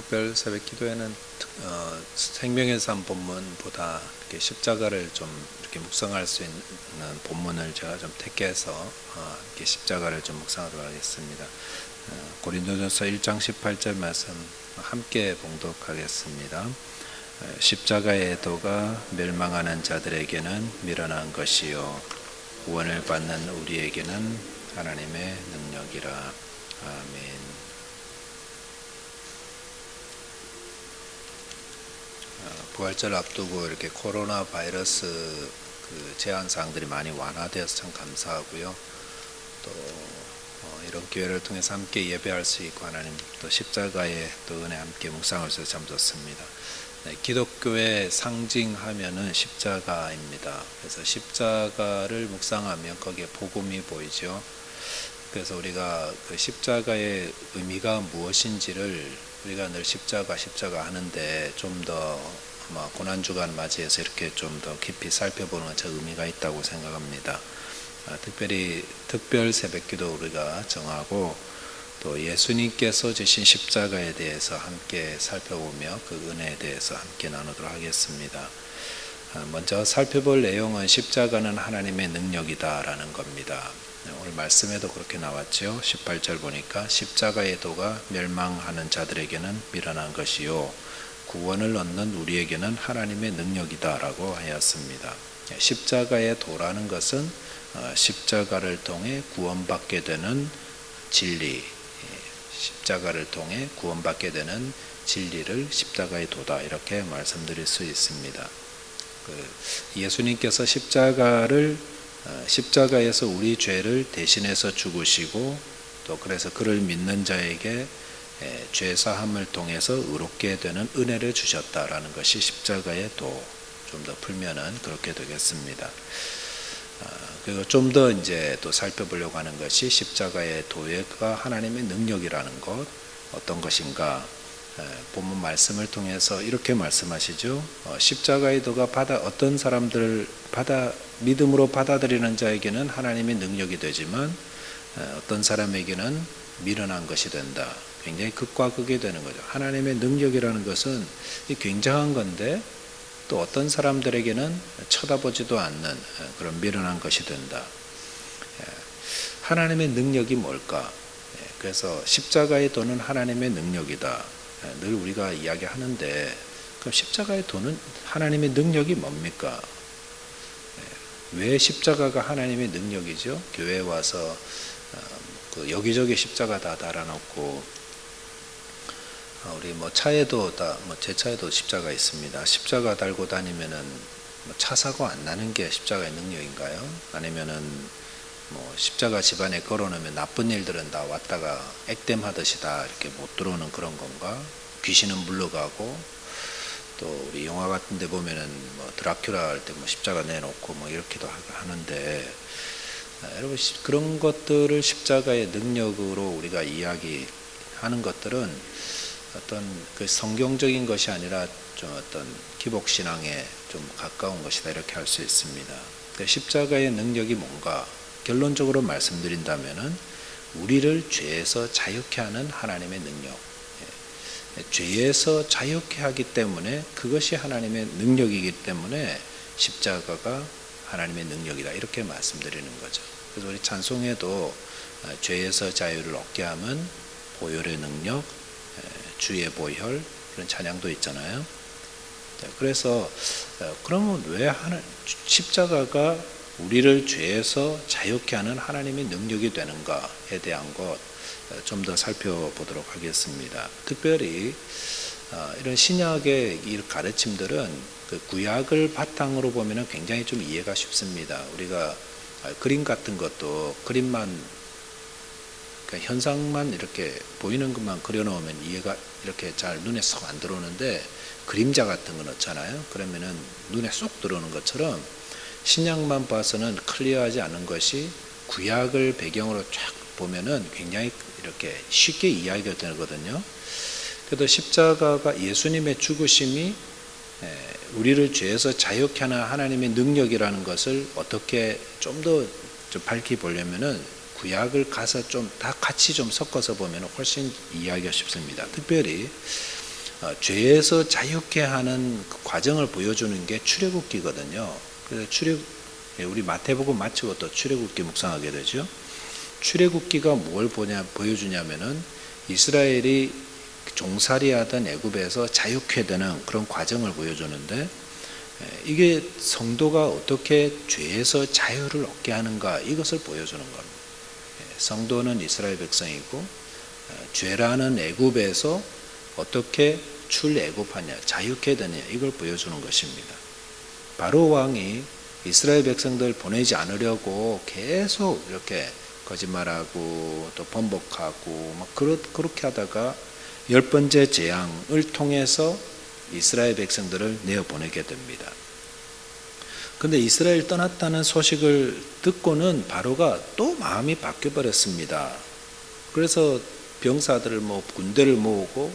특별 새벽 기도회는 생명의 삶 본문보다 이렇게 십자가를 좀 이렇게 묵상할 수 있는 본문을 제가 좀 택해서 이렇게 십자가를 좀 묵상하도록 하겠습니다. 고린도전서 1장 18절 말씀 함께 봉독하겠습니다. 십자가의 도가 멸망하는 자들에게는 미련한 것이요 구원을 받는 우리에게는 하나님의 능력이라. 아멘. 부활절 앞두고 이렇게 코로나 바이러스 제한 사항들이 많이 완화되어서 참 감사하고요. 또 이런 기회를 통해서 함께 예배할 수 있고 하나님 또 십자가의 또 은혜 함께 묵상할 수 있어서 참 좋습니다. 네, 기독교의 상징하면은 십자가입니다. 그래서 십자가를 묵상하면 거기에 복음이 보이죠. 그래서 우리가 그 십자가의 의미가 무엇인지를 우리가 늘 십자가 하는데 좀 더 고난주간 맞이해서 이렇게 좀 더 깊이 살펴보는 저 의미가 있다고 생각합니다. 특별히 특별 새벽기도 우리가 정하고 또 예수님께서 주신 십자가에 대해서 함께 살펴보며 그 은혜에 대해서 함께 나누도록 하겠습니다. 먼저 살펴볼 내용은 십자가는 하나님의 능력이다라는 겁니다. 오늘 말씀에도 그렇게 나왔죠. 18절 보니까 십자가의 도가 멸망하는 자들에게는 미련한 것이요 구원을 얻는 우리에게는 하나님의 능력이다라고 하였습니다. 십자가의 도라는 것은 십자가를 통해 구원받게 되는 진리, 십자가를 통해 구원받게 되는 진리를 십자가의 도다 이렇게 말씀드릴 수 있습니다. 예수님께서 십자가에서 우리 죄를 대신해서 죽으시고 또 그래서 그를 믿는 자에게 죄 사함을 통해서 의롭게 되는 은혜를 주셨다라는 것이 십자가의 도. 좀 더 풀면은 그렇게 되겠습니다. 그리고 좀 더 이제 또 살펴보려고 하는 것이 십자가의 도가 하나님의 능력이라는 것 어떤 것인가? 본문 말씀을 통해서 이렇게 말씀하시죠. 십자가의 도가 어떤 사람들을 믿음으로 받아들이는 자에게는 하나님의 능력이 되지만 어떤 사람에게는 미련한 것이 된다. 굉장히 극과 극이 되는 거죠. 하나님의 능력이라는 것은 굉장한 건데 또 어떤 사람들에게는 쳐다보지도 않는 그런 미련한 것이 된다. 하나님의 능력이 뭘까? 그래서 십자가의 도는 하나님의 능력이다. 늘 우리가 이야기하는데 그럼 십자가의 도는 하나님의 능력이 뭡니까? 왜 십자가가 하나님의 능력이죠? 교회에 와서 여기저기 십자가 다 달아놓고 우리 차에도 제 차에도 십자가 있습니다. 십자가 달고 다니면은 차 사고 안 나는 게 십자가의 능력인가요? 아니면은 십자가 집안에 걸어놓으면 나쁜 일들은 다 왔다가 액땜하듯이 다 이렇게 못 들어오는 그런 건가? 귀신은 물러가고 또 우리 영화 같은 데 보면은 드라큘라 할 때 십자가 내놓고 이렇게도 하는데 여러분 그런 것들을 십자가의 능력으로 우리가 이야기하는 것들은 어떤 그 성경적인 것이 아니라 좀 어떤 기복신앙에 좀 가까운 것이다 이렇게 할 수 있습니다. 십자가의 능력이 뭔가 결론적으로 말씀드린다면은 우리를 죄에서 자유케 하는 하나님의 능력, 죄에서 자유케 하기 때문에 그것이 하나님의 능력이기 때문에 십자가가 하나님의 능력이다 이렇게 말씀드리는 거죠. 그래서 우리 찬송에도 죄에서 자유를 얻게 하면 보혈의 능력, 주의 보혈 그런 찬양도 있잖아요. 그래서 그러면 왜 십자가가 우리를 죄에서 자유케 하는 하나님의 능력이 되는가에 대한 것 좀 더 살펴보도록 하겠습니다. 특별히 이런 신약의 이 가르침들은 그 구약을 바탕으로 보면 굉장히 좀 이해가 쉽습니다. 우리가 그림 같은 것도 그림만 그러니까 현상만 이렇게 보이는 것만 그려놓으면 이해가 이렇게 잘 눈에 쏙 안 들어오는데 그림자 같은 거 넣잖아요. 그러면은 눈에 쏙 들어오는 것처럼 신약만 봐서는 클리어하지 않은 것이 구약을 배경으로 쫙 보면은 굉장히 이렇게 쉽게 이해가 되거든요. 그래도 십자가가 예수님의 죽으심이 우리를 죄에서 자유케 하는 하나님의 능력이라는 것을 어떻게 좀 더 밝히 보려면은 구약을 가서 좀 다 같이 좀 섞어서 보면 훨씬 이해하기가 쉽습니다. 특별히 죄에서 자유케 하는 그 과정을 보여주는 게 출애굽기거든요. 그래서 우리 마태복음 마치고 또 출애굽기 묵상하게 되죠. 출애굽기가 뭘 보여주냐면은 이스라엘이 종살이하던 애굽에서 자유케 되는 그런 과정을 보여주는데, 이게 성도가 어떻게 죄에서 자유를 얻게 하는가, 이것을 보여주는 겁니다. 성도는 이스라엘 백성이고 죄라는 애굽에서 어떻게 출애굽하냐, 자유케 되냐, 이걸 보여주는 것입니다. 바로 왕이 이스라엘 백성들 보내지 않으려고 계속 이렇게 거짓말하고 또 번복하고 막 그렇게 하다가 10번째 재앙을 통해서 이스라엘 백성들을 내어보내게 됩니다. 근데 이스라엘 떠났다는 소식을 듣고는 바로가 또 마음이 바뀌어 버렸습니다. 그래서 병사들을 군대를 모으고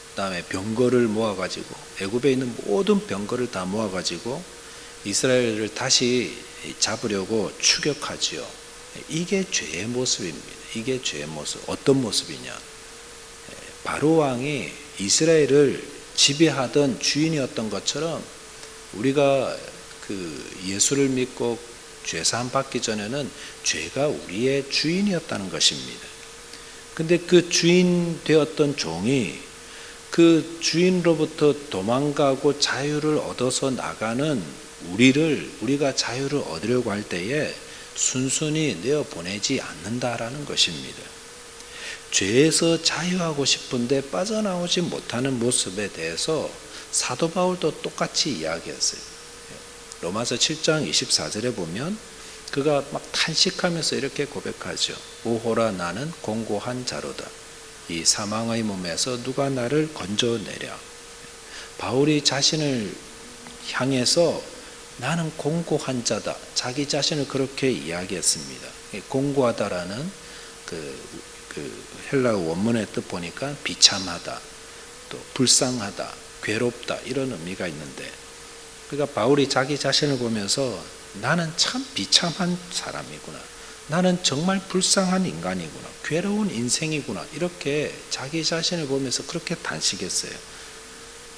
그다음에 병거를 모아가지고 애굽에 있는 모든 병거를 다 모아가지고 이스라엘을 다시 잡으려고 추격하지요. 이게 죄의 모습입니다. 이게 죄의 모습. 어떤 모습이냐? 바로 왕이 이스라엘을 지배하던 주인이었던 것처럼 우리가 그 예수를 믿고 죄사함 받기 전에는 죄가 우리의 주인이었다는 것입니다. 근데 그 주인 되었던 종이 그 주인으로부터 도망가고 자유를 얻어서 나가는 우리가 자유를 얻으려고 할 때에 순순히 내어 보내지 않는다라는 것입니다. 죄에서 자유하고 싶은데 빠져나오지 못하는 모습에 대해서 사도 바울도 똑같이 이야기했어요. 로마서 7장 24절에 보면 그가 막 탄식하면서 이렇게 고백하죠. 오호라, 나는 공고한 자로다. 이 사망의 몸에서 누가 나를 건져내랴. 바울이 자신을 향해서 나는 공고한 자다, 자기 자신을 그렇게 이야기했습니다. 공고하다라는 그 헬라어 원문의 뜻 보니까 비참하다, 또 불쌍하다, 괴롭다, 이런 의미가 있는데, 그러니까 바울이 자기 자신을 보면서 나는 참 비참한 사람이구나, 나는 정말 불쌍한 인간이구나, 괴로운 인생이구나, 이렇게 자기 자신을 보면서 그렇게 단식했어요.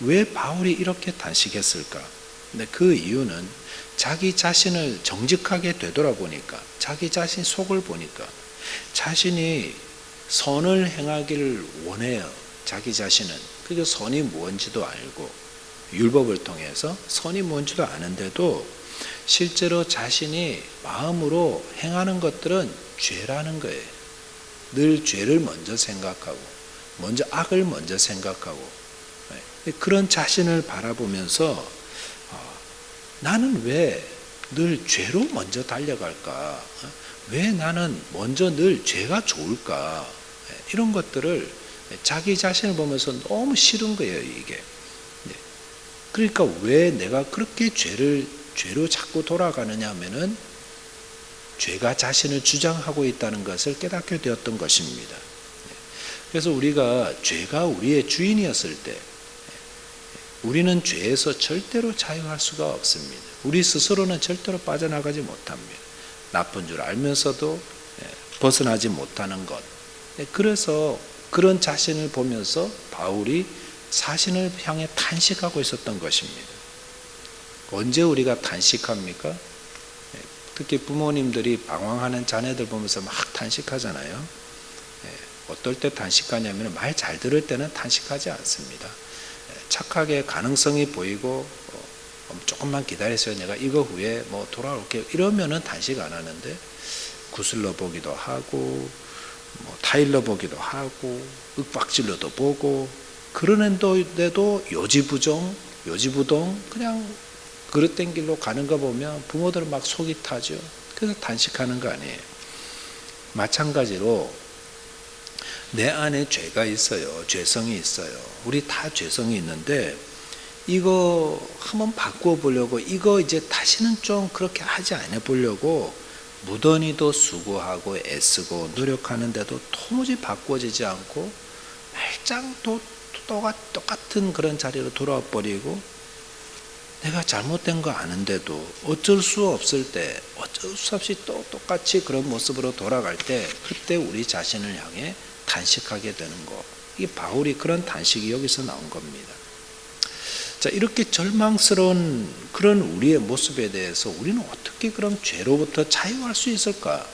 왜 바울이 이렇게 단식했을까? 근데 그 이유는 자기 자신을 정직하게 되돌아보니까, 자기 자신 속을 보니까 자신이 선을 행하기를 원해요. 자기 자신은. 그게 선이 뭔지도 알고 율법을 통해서 선이 뭔지도 아는데도 실제로 자신이 마음으로 행하는 것들은 죄라는 거예요. 늘 죄를 먼저 생각하고 먼저 악을 먼저 생각하고, 그런 자신을 바라보면서 나는 왜 늘 죄로 먼저 달려갈까? 왜 나는 먼저 늘 죄가 좋을까? 이런 것들을 자기 자신을 보면서 너무 싫은 거예요, 이게. 그러니까 왜 내가 그렇게 죄로 자꾸 돌아가느냐 하면은 죄가 자신을 주장하고 있다는 것을 깨닫게 되었던 것입니다. 그래서 우리가 죄가 우리의 주인이었을 때 우리는 죄에서 절대로 자유할 수가 없습니다. 우리 스스로는 절대로 빠져나가지 못합니다. 나쁜 줄 알면서도 벗어나지 못하는 것. 그래서 그런 자신을 보면서 바울이 자신을 향해 탄식하고 있었던 것입니다. 언제 우리가 탄식합니까? 특히 부모님들이 방황하는 자녀들 보면서 막 탄식하잖아요. 어떨 때 탄식하냐면 말 잘 들을 때는 탄식하지 않습니다. 착하게 가능성이 보이고 조금만 기다리세요, 내가 이거 후에 돌아올게요, 이러면은 단식 안 하는데 구슬러 보기도 하고 타일러 보기도 하고 윽박질러도 보고 그러는데도 요지부동 그냥 그릇된 길로 가는 거 보면 부모들은 막 속이 타죠. 그래서 단식하는 거 아니에요. 마찬가지로 내 안에 죄가 있어요. 죄성이 있어요. 우리 다 죄성이 있는데 이거 한번 바꾸어 보려고, 이거 이제 다시는 좀 그렇게 하지 않아 보려고 무던히도 수고하고 애쓰고 노력하는데도 도무지 바꿔지지 않고 말짱 또 똑같은 그런 자리로 돌아와 버리고, 내가 잘못된 거 아는데도 어쩔 수 없을 때 어쩔 수 없이 또 똑같이 그런 모습으로 돌아갈 때, 그때 우리 자신을 향해 단식하게 되는 거. 이 바울이 그런 단식이 여기서 나온 겁니다. 자, 이렇게 절망스러운 그런 우리의 모습에 대해서 우리는 어떻게 그럼 죄로부터 자유할 수 있을까?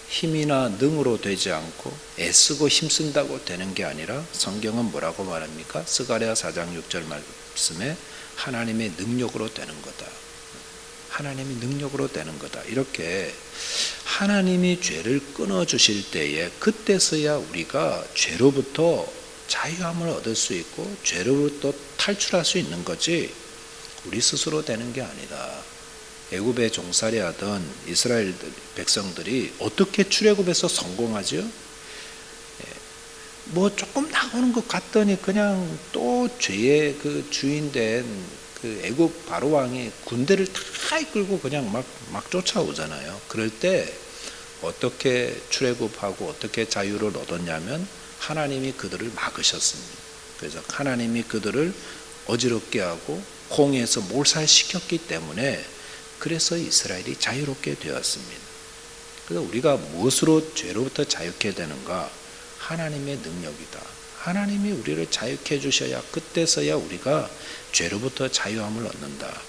힘이나 능으로 되지 않고 애쓰고 힘쓴다고 되는 게 아니라 성경은 뭐라고 말합니까? 스가랴 4장 6절 말씀에 하나님의 능력으로 되는 거다. 하나님이 능력으로 되는 거다. 이렇게 하나님이 죄를 끊어주실 때에 그때서야 우리가 죄로부터 자유함을 얻을 수 있고 죄로부터 탈출할 수 있는 거지 우리 스스로 되는 게 아니다. 애굽에 종살이 하던 이스라엘 백성들이 어떻게 출애굽에서 성공하죠? 뭐 조금 나오는 것 같더니 그냥 또 죄의 그 주인된 그 애굽 바로 왕이 군대를 다 이끌고 그냥 막 쫓아오잖아요. 그럴 때 어떻게 출애굽하고 어떻게 자유를 얻었냐면 하나님이 그들을 막으셨습니다. 그래서 하나님이 그들을 어지럽게 하고 홍해에서 몰살시켰기 때문에 그래서 이스라엘이 자유롭게 되었습니다. 그래서 우리가 무엇으로 죄로부터 자유케 되는가? 하나님의 능력이다. 하나님이 우리를 자유케 해주셔야 그때서야 우리가 죄로부터 자유함을 얻는다.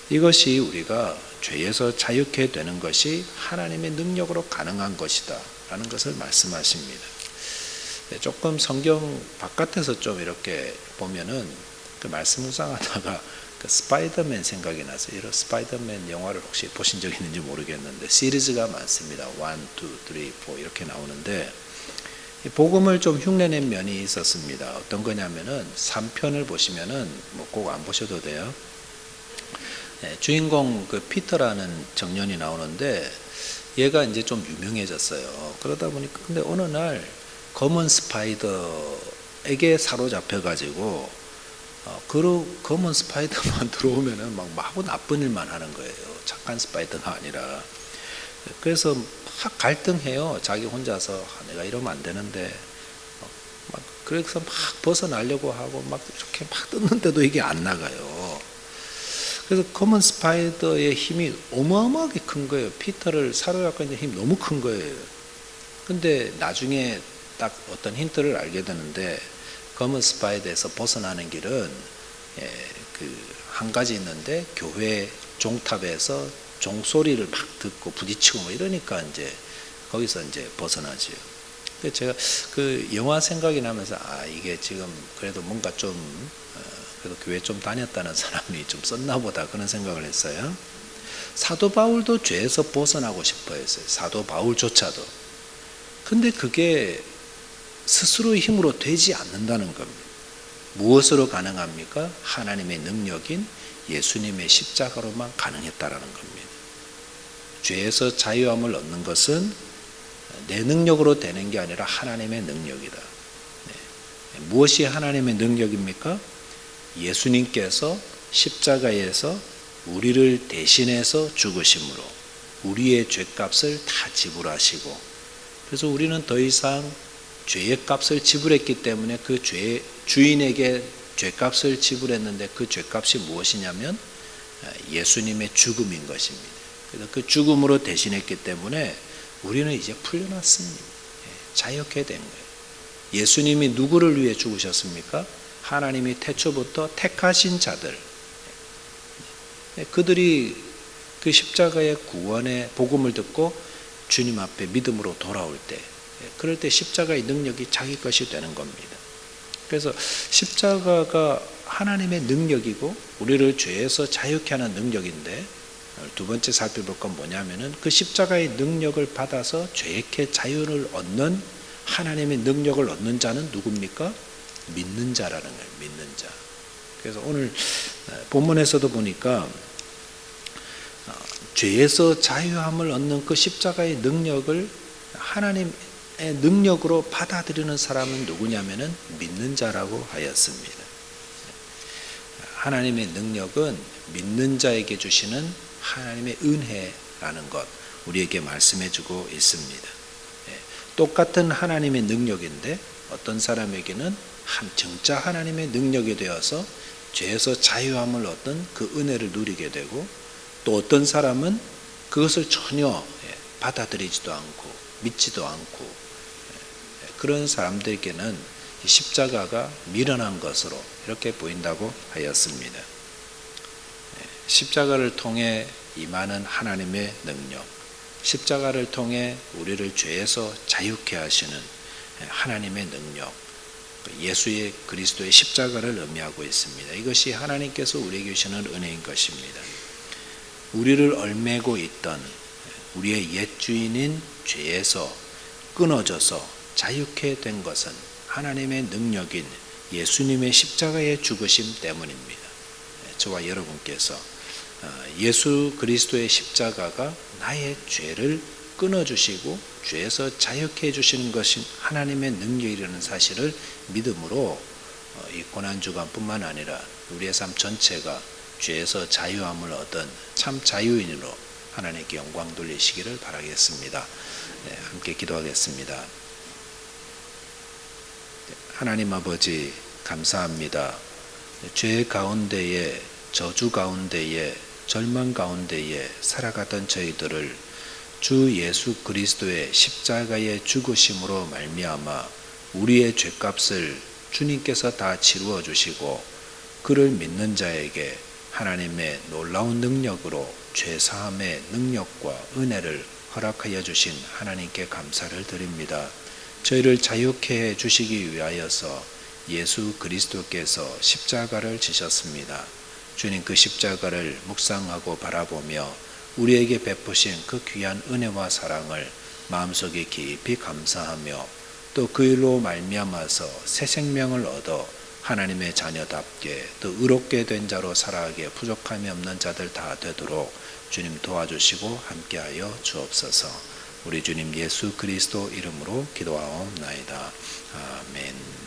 이것이 우리가 죄에서 자유케 되는 것이 하나님의 능력으로 가능한 것이다 라는 것을 말씀하십니다. 조금 성경 바깥에서 좀 이렇게 보면은 그 말씀 묵상하다가 그 스파이더맨 생각이 나서 이런 스파이더맨 영화를 혹시 보신 적 있는지 모르겠는데 시리즈가 많습니다. 1, 2, 3, 4 이렇게 나오는데 복음을 좀 흉내낸 면이 있었습니다. 어떤 거냐면은 3편을 보시면은 뭐 꼭 안 보셔도 돼요. 주인공 그 피터라는 청년이 나오는데 얘가 이제 좀 유명해졌어요. 그러다 보니까 근데 어느 날 검은 스파이더에게 사로잡혀가지고 그 검은 스파이더만 들어오면은 막 마구 나쁜 일만 하는 거예요. 착한 스파이더가 아니라. 그래서 막 갈등해요. 자기 혼자서 내가 이러면 안 되는데 막 그래서 막 벗어나려고 하고 막 이렇게 막 뜯는데도 이게 안 나가요. 그래서 검은 스파이더의 힘이 어마어마하게 큰 거예요. 피터를 사로잡고 있는 힘이 너무 큰 거예요. 근데 나중에 딱 어떤 힌트를 알게 되는데 검은 스파이더에서 벗어나는 길은 그 한 가지 있는데 교회 종탑에서 종소리를 막 듣고 부딪히고 뭐 이러니까 이제 거기서 이제 벗어나지요. 그래서 제가 그 영화 생각이 나면서 이게 지금 그래도 뭔가 좀 그래도 교회 좀 다녔다는 사람이 좀 썼나 보다 그런 생각을 했어요. 사도 바울도 죄에서 벗어나고 싶어 했어요. 사도 바울조차도. 근데 그게 스스로의 힘으로 되지 않는다는 겁니다. 무엇으로 가능합니까? 하나님의 능력인 예수님의 십자가로만 가능했다라는 겁니다. 죄에서 자유함을 얻는 것은 내 능력으로 되는 게 아니라 하나님의 능력이다. 무엇이 하나님의 능력입니까? 예수님께서 십자가에서 우리를 대신해서 죽으심으로 우리의 죄값을 다 지불하시고 그래서 우리는 더 이상 죄의 값을 지불했기 때문에 그 죄 주인에게 죄값을 지불했는데 그 죄값이 무엇이냐면 예수님의 죽음인 것입니다. 그래서 그 죽음으로 대신했기 때문에 우리는 이제 풀려났습니다. 자유케 된 거예요. 예수님이 누구를 위해 죽으셨습니까? 하나님이 태초부터 택하신 자들. 그들이 그 십자가의 구원의 복음을 듣고 주님 앞에 믿음으로 돌아올 때 그럴 때 십자가의 능력이 자기 것이 되는 겁니다. 그래서 십자가가 하나님의 능력이고 우리를 죄에서 자유케 하는 능력인데 두 번째 살펴볼 건 뭐냐면은 그 십자가의 능력을 받아서 죄의 자유를 얻는 하나님의 능력을 얻는 자는 누굽니까? 믿는 자라는 거예요. 믿는 자. 그래서 오늘 본문에서도 보니까 죄에서 자유함을 얻는 그 십자가의 능력을 하나님의 능력으로 받아들이는 사람은 누구냐면은 믿는 자라고 하였습니다. 하나님의 능력은 믿는 자에게 주시는 하나님의 은혜라는 것 우리에게 말씀해주고 있습니다. 똑같은 하나님의 능력인데 어떤 사람에게는 진짜 하나님의 능력이 되어서 죄에서 자유함을 얻던 그 은혜를 누리게 되고 또 어떤 사람은 그것을 전혀 받아들이지도 않고 믿지도 않고 그런 사람들에게는 이 십자가가 미련한 것으로 이렇게 보인다고 하였습니다. 십자가를 통해 임하는 하나님의 능력, 십자가를 통해 우리를 죄에서 자유케 하시는 하나님의 능력, 예수의 그리스도의 십자가를 의미하고 있습니다. 이것이 하나님께서 우리에게 주시는 은혜인 것입니다. 우리를 얽매고 있던 우리의 옛 주인인 죄에서 끊어져서 자유케 된 것은 하나님의 능력인 예수님의 십자가의 죽으심 때문입니다. 저와 여러분께서 예수 그리스도의 십자가가 나의 죄를 끊어주시고 죄에서 자유케 해주시는 것이 하나님의 능력이라는 사실을 믿음으로 이 고난주간뿐만 아니라 우리의 삶 전체가 죄에서 자유함을 얻은 참 자유인으로 하나님께 영광 돌리시기를 바라겠습니다. 함께 기도하겠습니다. 하나님 아버지 감사합니다. 죄 가운데에, 저주 가운데에, 절망 가운데에 살아가던 저희들을 주 예수 그리스도의 십자가의 죽으심으로 말미암아 우리의 죄값을 주님께서 다 치루어 주시고 그를 믿는 자에게 하나님의 놀라운 능력으로 죄사함의 능력과 은혜를 허락하여 주신 하나님께 감사를 드립니다. 저희를 자유케 해 주시기 위하여서 예수 그리스도께서 십자가를 지셨습니다. 주님 그 십자가를 묵상하고 바라보며 우리에게 베푸신 그 귀한 은혜와 사랑을 마음속에 깊이 감사하며 또 그 일로 말미암아서 새 생명을 얻어 하나님의 자녀답게 또 의롭게 된 자로 살아가기에 부족함이 없는 자들 다 되도록 주님 도와주시고 함께하여 주옵소서. 우리 주님 예수 그리스도 이름으로 기도하옵나이다. 아멘.